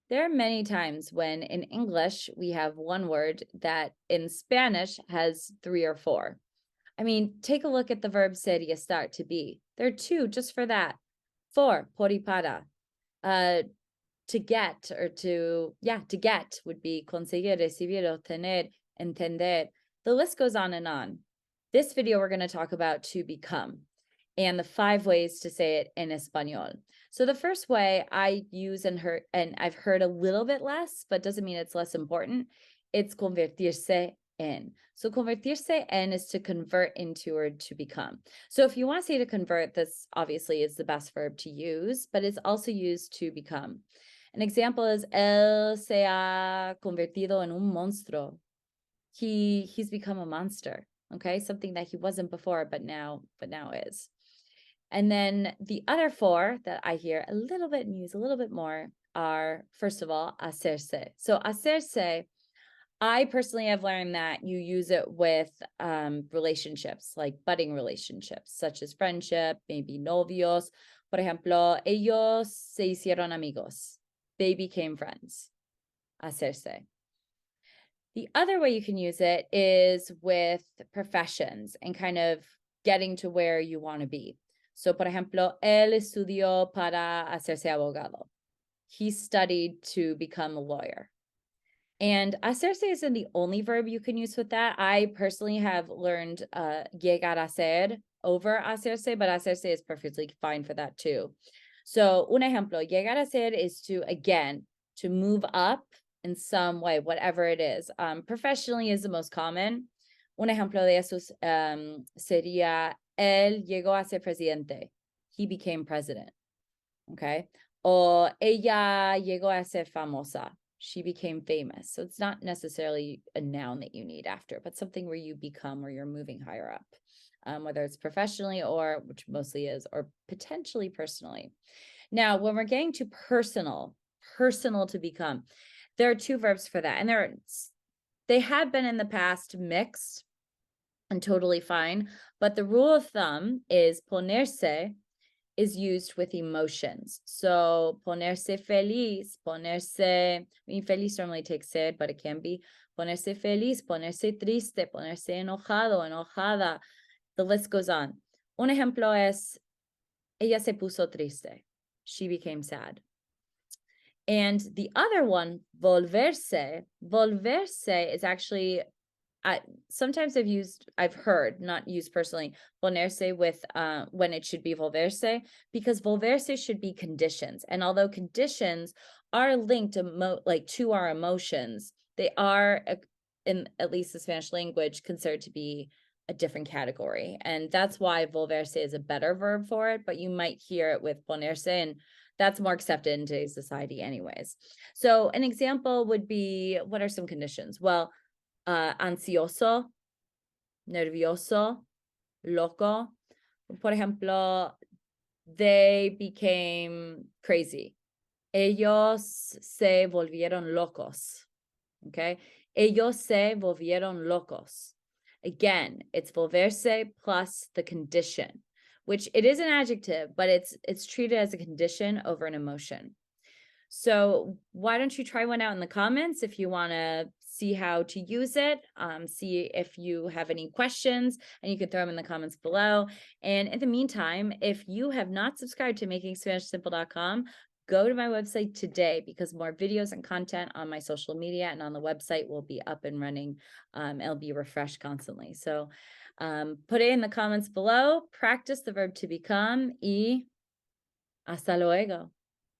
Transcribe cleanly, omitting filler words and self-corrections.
There are many times when in English we have one word that in Spanish has three or four. I mean, take a look at the verb ser y estar, to be. There are two just for that. For, por y para. To get or to get would be conseguir, recibir, obtener, entender. The list goes on and on. This video, we're going to talk about to become and the 5 ways to say it in Espanol. So the first way I use and I've heard a little bit less, but doesn't mean it's less important. It's convertirse en. So convertirse en is to convert into or to become. So if you want to say to convert, this obviously is the best verb to use, but it's also used to become. An example is él se ha convertido en un monstruo. He's become a monster. Okay, something that he wasn't before, but now is. And then the other 4 that I hear a little bit and use a little bit more are, first of all, hacerse. So hacerse, I personally have learned that you use it with relationships, like budding relationships, such as friendship, maybe novios. Por ejemplo, ellos se hicieron amigos. They became friends. Hacerse. The other way you can use it is with professions and kind of getting to where you want to be. So, por ejemplo, él estudió para hacerse abogado. He studied to become a lawyer. And hacerse isn't the only verb you can use with that. I personally have learned llegar a ser over hacerse, but hacerse is perfectly fine for that too. So, un ejemplo, llegar a ser is to, again, to move up in some way, whatever it is. Professionally is the most common. Un ejemplo de eso sería, él llegó a ser presidente. He became president. Okay. O ella llegó a ser famosa. She became famous. So it's not necessarily a noun that you need after, but something where you become or you're moving higher up, whether it's professionally or, which mostly is, or potentially personally. Now, when we're getting to personal to become, there are 2 verbs for that. And they have been in the past mixed and totally fine. But the rule of thumb is ponerse is used with emotions. So ponerse feliz, I mean, feliz normally takes ser, but it can be ponerse feliz, ponerse triste, ponerse enojado, enojada. The list goes on. Un ejemplo es, ella se puso triste. She became sad. And the other one, volverse is actually, sometimes I've heard, not used personally, ponerse with when it should be volverse, because volverse should be conditions. And although conditions are linked to our emotions, they are, in at least the Spanish language, considered to be a different category. And that's why volverse is a better verb for it, but you might hear it with ponerse, and that's more accepted in today's society anyways. So an example would be, what are some conditions? Well, ansioso, nervioso, loco. Por ejemplo, they became crazy. Ellos se volvieron locos. Okay? Ellos se volvieron locos. Again, it's volverse plus the condition, which it is an adjective, but it's treated as a condition over an emotion. So why don't you try one out in the comments if you want to see how to use it, see if you have any questions, and you can throw them in the comments below. And in the meantime, if you have not subscribed to MakingSpanishSimple.com, go to my website today, because more videos and content on my social media and on the website will be up and running. It'll be refreshed constantly. So put it in the comments below, practice the verb to become, y hasta luego.